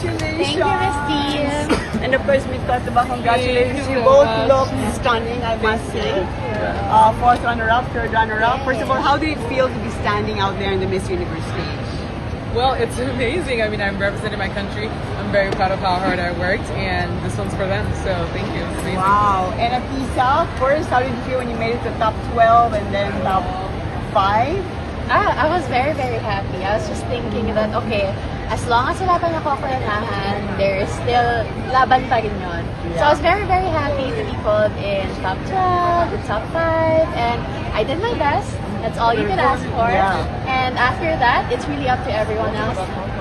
Congratulations. Thank you, Miss Team. And of course, Miss Cotoba, congratulations. Thank you You so both much. look stunning, I must say. Fourth runner-up, third runner-up. First of all, how do it feel to be standing out there in the Miss Universe stage? Well, it's amazing. I mean, I'm representing my country. I'm very proud of how hard I worked, and this one's for them. So thank you. It's amazing. Wow. And Atisa, first, how did you feel when you made it to top 12 and then top 5? I was very, very happy. I was just thinking that, okay, as long as wala pa nakokoranahan, there's still laban pa rin yun. So I was very, very happy to be pulled in top 12, top 5, and I did my best. That's all you could ask for. Yeah. And after that, it's really up to everyone else.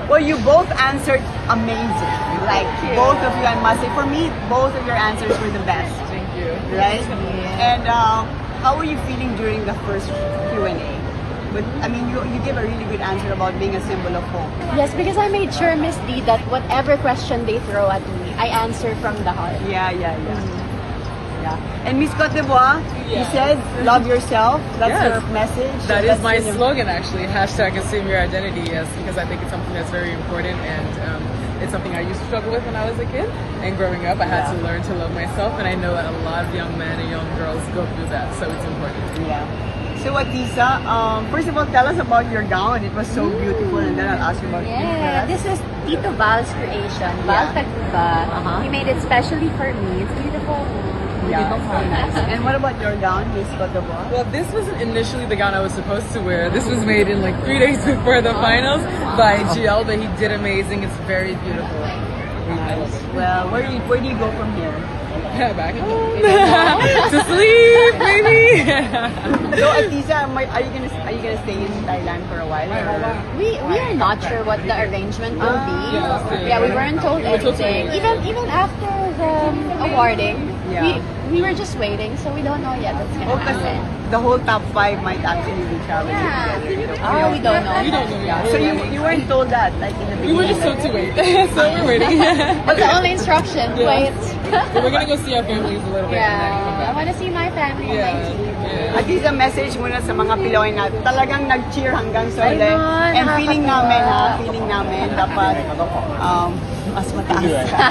Well, you both answered amazing. Like, you. both of you, I must say, for me, both of your answers were the best. Thank you. Right? And how were you feeling during the first Q&A? But I mean, you gave a really good answer about being a symbol of hope. Yes, because I made sure, Miss D, that whatever question they throw at me, I answer from the heart. Yeah. And Miss Cote d'Ivoire, you said, love yourself. That's Yes. your message. That That's is my your- slogan, actually. Hashtag assume your identity, yes, because I think it's something that's very important, and it's something I used to struggle with when I was a kid. And growing up, I had to learn to love myself, and I know that a lot of young men and young girls go through that, so it's important. Yeah. So Atisa, first of all, tell us about your gown. It was so beautiful, and then I'll ask you about Yeah, this is Tito Val's creation, Val Yeah. Taguba. Uh-huh. He made it specially for me. It's beautiful. Yeah, it's so nice. And what about your gown, Miss Cote d'Ivoire? Well, this wasn't initially the gown I was supposed to wear. This was made in like 3 days before the finals by GL, but he did amazing. It's very beautiful. Nice. Well, where do you go from here? Back home. To sleep, maybe. So Atisa, are you gonna stay in Thailand for a while? Or? We are not sure what the arrangement will be. yeah. We weren't told We were told anything. Even after the awarding, Yeah. we were just waiting, so we don't know yet what's Oh, gonna kasi happen. the whole top 5 might actually be traveling Yeah. together. Oh, we don't know. We don't know yet. So you weren't told that like in the We beginning. were just told to wait, so we're waiting. That's the only instruction. Yeah. Wait. But we're gonna go see our families a little bit and then come Yeah, I back. want to see my family and my Yeah. team. Yeah. At least a message muna sa mga Pinoy na talagang nag-cheer hanggang sa huli. Ayun, And feeling nakakatuwa. namin dapat mas mataas ka.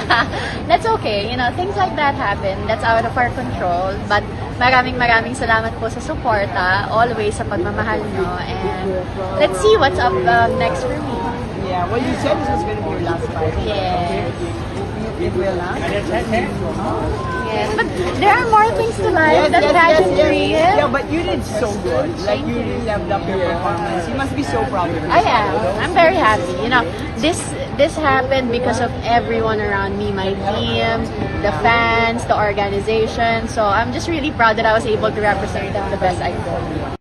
That's okay. You know, things like that happen. That's out of our control. But maraming salamat po sa suporta. Always sa pagmamahal nyo. And let's see what's up next for me. Yeah, well you said this was going to be your last fight. Yes. It will not? Yes. But there are more things to life than pageantry. Yeah, but you did so good. Like you really leveled up your performance. You must be so proud of yourself. I am. I'm very happy. You know, this happened because of everyone around me, my team, the fans, the organization. So I'm just really proud that I was able to represent them the best I could.